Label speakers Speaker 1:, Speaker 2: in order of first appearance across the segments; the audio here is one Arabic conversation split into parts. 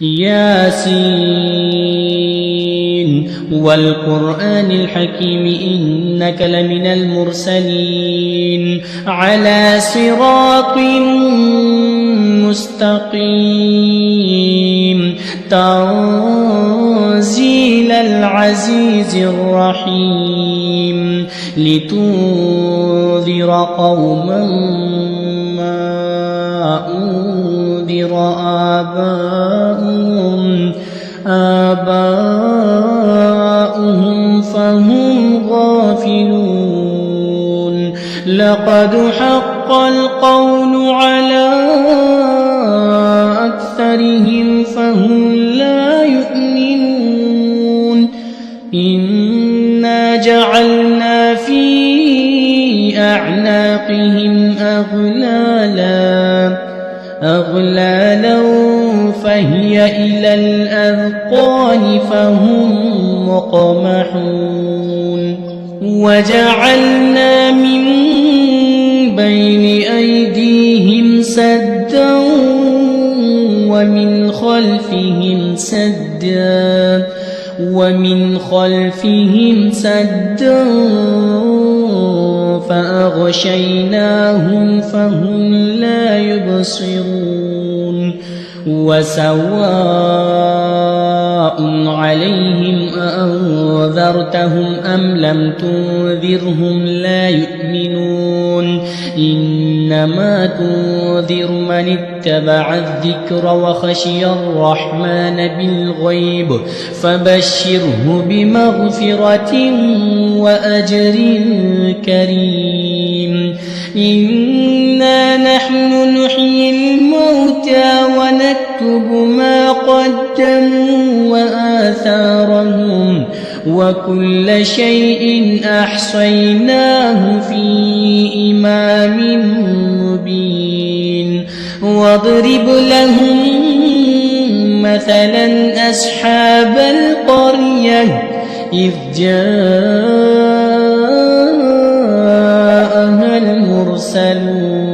Speaker 1: ياسين والقرآن الحكيم إنك لمن المرسلين على صراط مستقيم تنزيل العزيز الرحيم لتنذر قوما ما أنذر آباؤهم فهم غافلون لقد حق القول على أكثرهم فهم لا يؤمنون إنا جعلنا في أعناقهم أغلالا فهي إلى الأذقان فهم مقمحون وجعلنا من بين أيديهم سدا ومن خلفهم سدا فأغشيناهم فهم لا يبصرون وسواء عليهم أأنذرتهم أم لم تنذرهم لا يؤمنون إنما تنذر من اتبع الذكر وخشي الرحمن بالغيب فبشره بمغفرة وأجر كريم إنا نحن نحيي الموتى ونكتب ما قدموا وآثارهم وكل شيء أحصيناه في إمام مبين واضرب لهم مثلا أصحاب القرية إذ جاءها المرسلون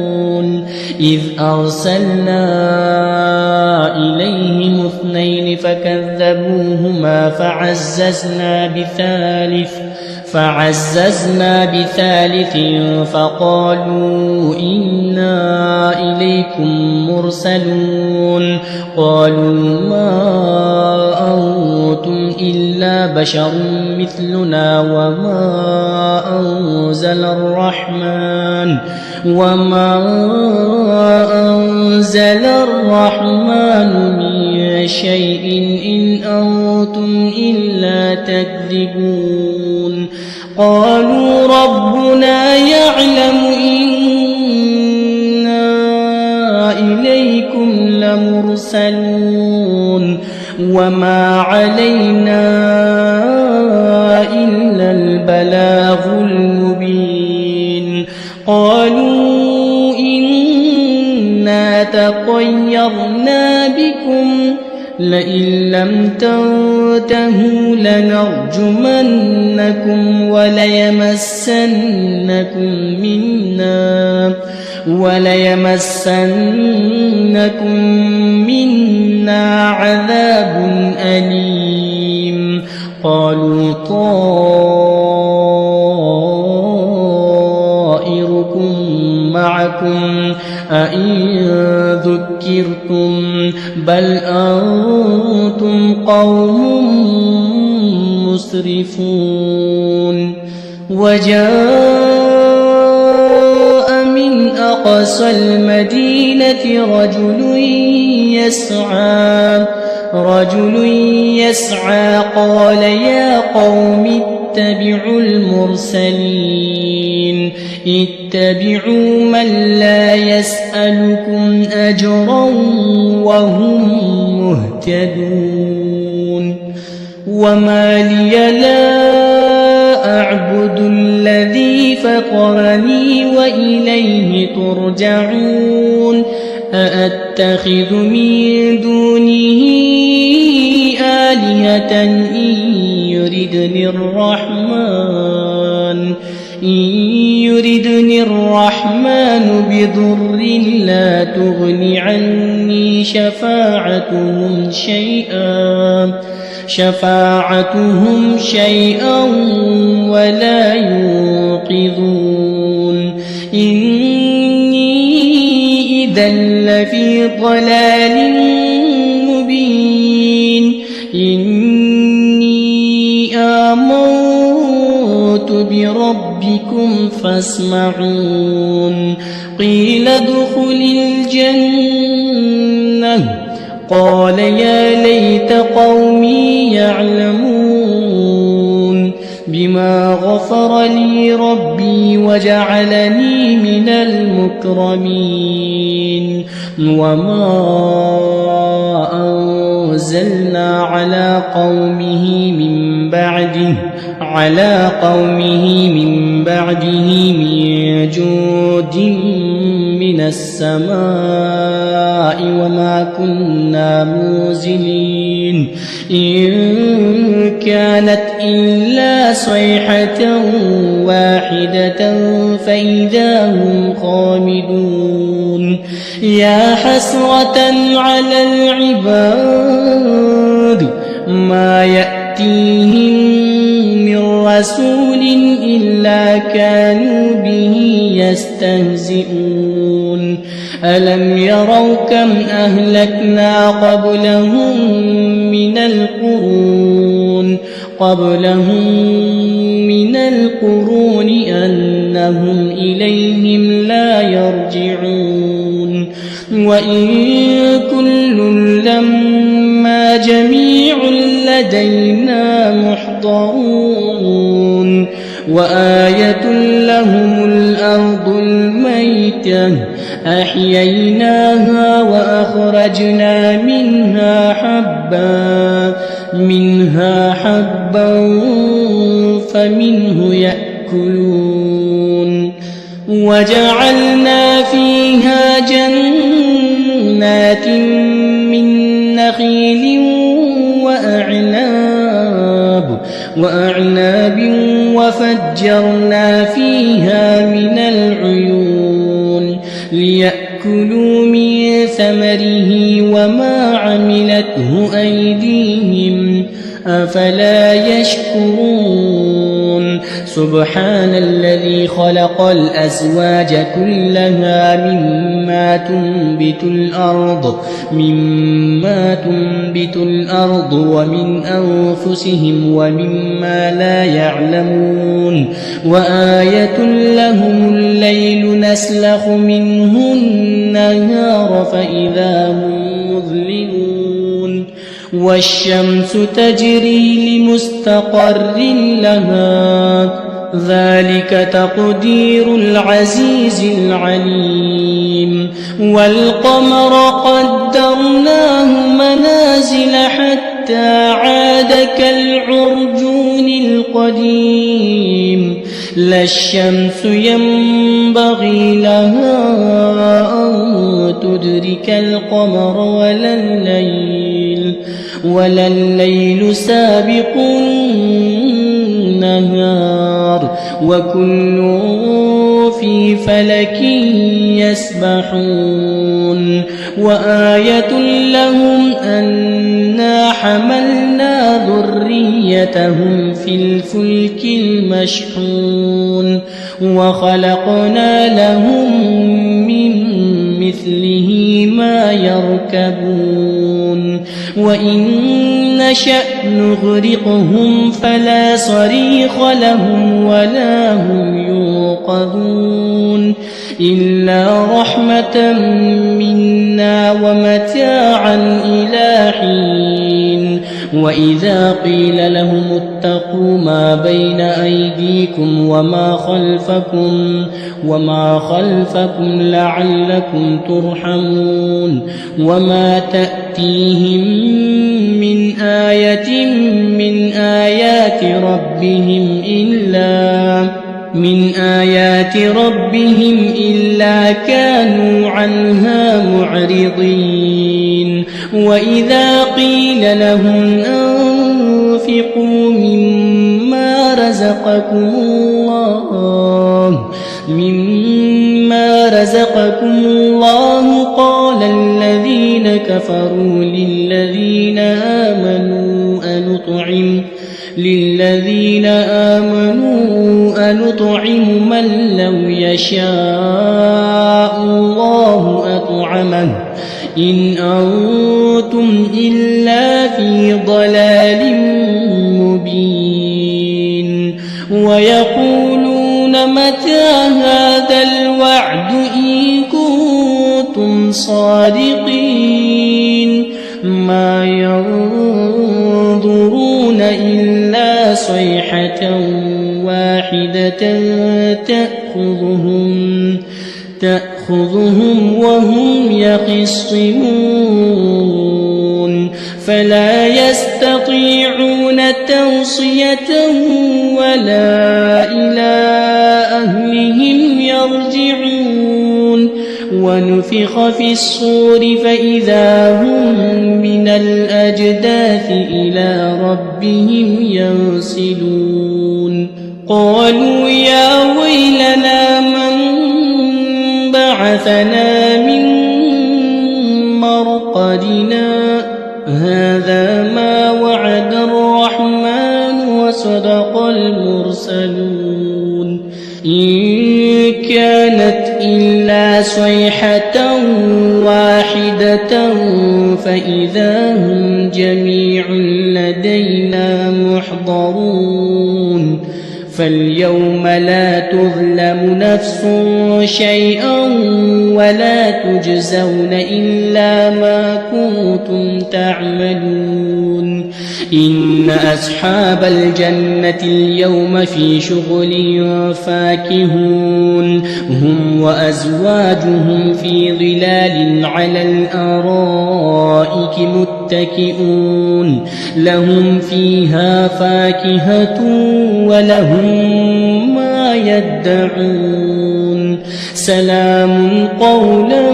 Speaker 1: إذ أرسلنا إليهم 2 فكذبوهما فعززنا بثالث فقالوا إنا إليكم مرسلون قالوا ما أنتم إلا بشر مثلنا وما أنزل الرحمن من شيء إن أنتم إلا تكذبون قالوا ربنا يعلم إنا إليكم لمرسلون وما علينا إلا البلاغ المبين قالوا إنا تطيرنا بكم لئن لم تنتهوا لنرجمنكم وليمسنكم منا عذاب أليم قالوا طائركم معكم أئن ذكرتم بل أنتم قوم مسرفون وجاء من أقصى المدينة رجل يسعى قال يا قوم اتبعوا المرسلين اتبعوا من لا يسألكم أجرا وهم مهتدون وما لي لا أعبد الذي فطرني وإليه ترجعون أأتخذ من دونه آلهة إن يردني يردني الرحمن بضر لا تغن عني شفاعتهم شيئا ولا ينقذون إني إذا لفي ضلال مبين إني آمنت بربكم فاسمعون قيل ادخل الجنة قال يا ليت قومي يعلمون بما غفر لي ربي وجعلني من المكرمين وما أنزلنا على قومه من بعده من جود من السماء وما كنا منزلين إن كانت إلا صيحة واحدة فإذا هم خامدون يا حسرة على العباد ما يأتيهم من رسول إلا كانوا به يستهزئون ألم يروا كم أهلكنا قبلهم من القرون أنهم إليهم لا يرجعون وإن كل لما جميع لدينا محضرون وآية لهم الأرض الميتة أحييناها وأخرجنا منها حبا فمنه يأكلون وجعلنا فيها جنات من نخيل وأعناب وفجرنا فيها من العيون ليأكلوا من ثمره وما عملته أيديهم أفلا يشكرون سبحان الذي خلق الأزواج كلها مما تنبت الأرض ومن أنفسهم ومما لا يعلمون وآية لهم الليل نسلخ منه النهار فإذا هم مظلمون والشمس تجري لمستقر لها ذلك تقدير العزيز العليم والقمر قدرناه منازل حتى عاد كالعرجون القديم لا الشمس ينبغي لها أن تدرك القمر ولا الليل سابق النهار وكل في فلك يسبحون وآية لهم أنا حملنا ذريتهم في الفلك المشحون وخلقنا لهم من مثله ما يركبون وإن نشأ نغرقهم فلا صريخ لهم ولا هم يوقظون إلا رحمة منا ومتاعا إلى حين وإذا قيل لهم اتقوا ما بين أيديكم وما خلفكم لعلكم ترحمون وما تأتيهم من آيات ربهم إلا كانوا عنها معرضين وإذا قيل لهم أنفقوا مما رزقكم الله مما رزقكم الله قال الذين كفروا للذين آمنوا أنطعم من لو يشاء الله أطعمه إن أنتم إلا في ضلال مبين ويقولون متى هذا الوعد إن كنتم صادقين ما ينظرون إلا صيحة واحدة تأخذهم وهم يخصمون فلا يستطيعون توصية ولا إلى أهلهم يرجعون ونفخ في الصور فإذا هم من الأجداث إلى ربهم ينسلون قالوا يا ويلنا من بعثنا من مرقدنا هذا ما وعد الرحمن وصدق المرسلون إن كانت إلا صيحة واحدة فإذا هم جميع لدينا محضرون فاليوم لا تظلم نفس شيئا ولا تجزون إلا ما كنتم تعملون إن أصحاب الجنة اليوم في شغل فاكهون هم وأزواجهم في ظلال على الأرائك متكئون لهم فيها فاكهة ولهم ما يدعون سلام قولا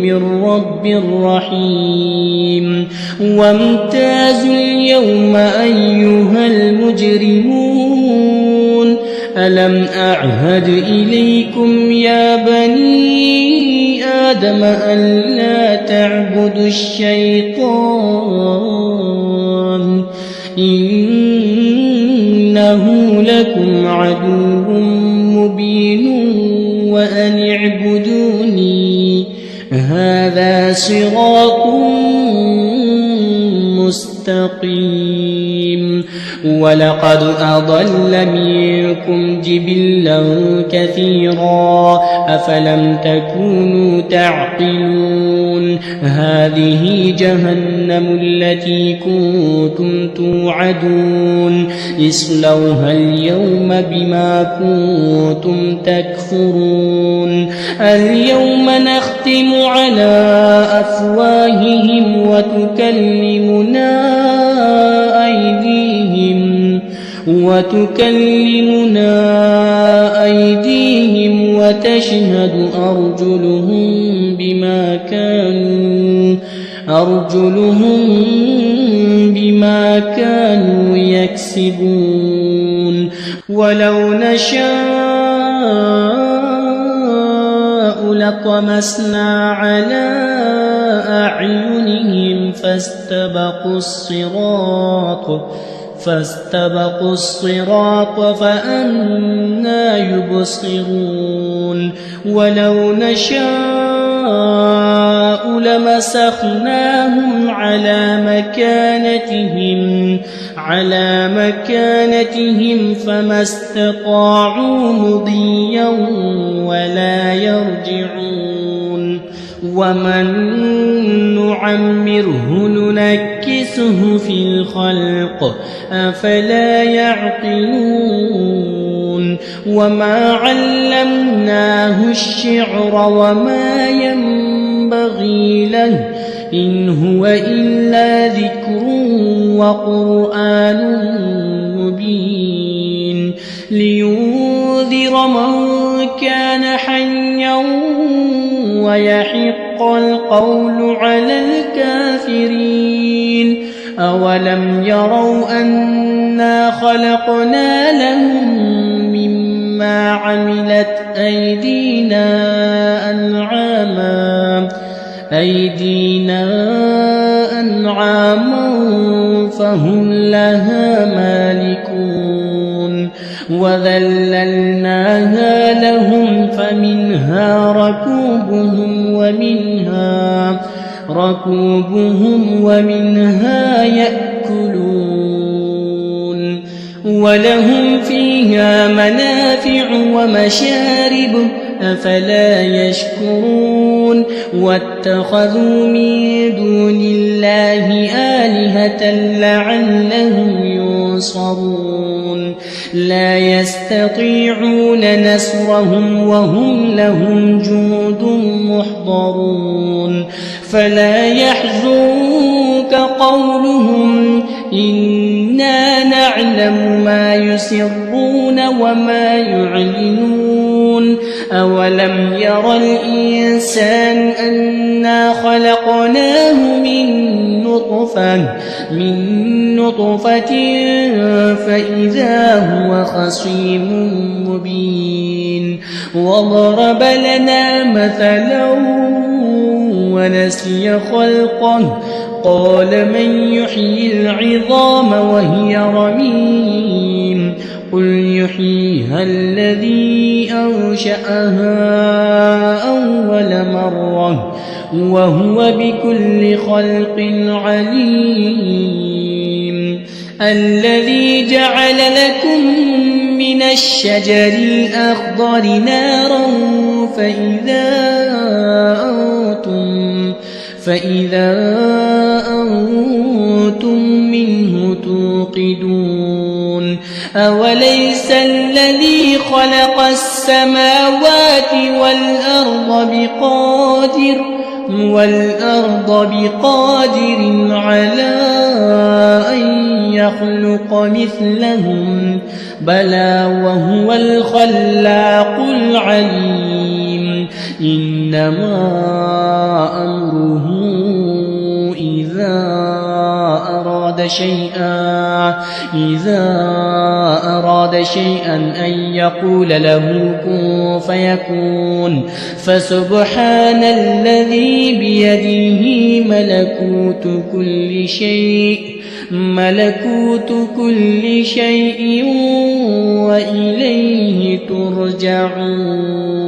Speaker 1: من رب رحيم وامتازوا اليوم أيها المجرمون ألم أعهد إليكم يا بني آدم ألا تعبدوا الشيطان إنه لكم عدو مبين وأن اعبدوني هذا صراط مستقيم ولقد أضل منكم جبلا كثيرا أفلم تكونوا تعقلون هذه جهنم التي كنتم توعدون اصلوها اليوم بما كنتم تكفرون اليوم نختم على أفواههم وتكلمنا أيديهم وتشهد أرجلهم بما كانوا يكسبون ولو نشاء لطمسنا على أعينهم فاستبقوا الصراط فأنى يبصرون ولو نشاء لمسخناهم على مكانتهم فما استطاعوا مضيا ولا يرجعون ومن نعمره ننكسه في الخلق أفلا يعقلون وما علمناه الشعر وما ينبغي له إن هو إلا ذكر وقرآن مبين لينذر من كان حيا ويحق القول على الكافرين أولم يروا أنا خلقنا لهم مما مما عملت أيدينا أنعاما فهم لها مالكون وذللناها لهم فمنها ركوبهم ومنها يأكلون ولهم فيها منافع ومشارب أفلا يشكرون واتخذوا من دون الله آلهة لعلهم ينصرون لا يستطيعون نصرهم وهم لهم جند محضرون فلا يحزنك قولهم إنا نعلم ما يسرون وما يعلنون أولم ير الإنسان أنا خلقناه من نطفة فإذا هو خصيم مبين وضرب لنا مثلا ونسي خلقه قال من يحيي العظام وهي رميم قل يحييها الذي أنشأها أول مرة وهو بكل خلق عليم الذي جعل لكم من الشجر الأخضر نارا فإذا أنتم منه توقدون أوليس الذي خلق السماوات والأرض بقادر على أن يخلق مثلهم بلى وهو الخلاق العليم إنما أمره إذا أراد شيئا أن يقول له كن فيكون فسبحان الذي بيده ملكوت كل شيء وإليه ترجعون.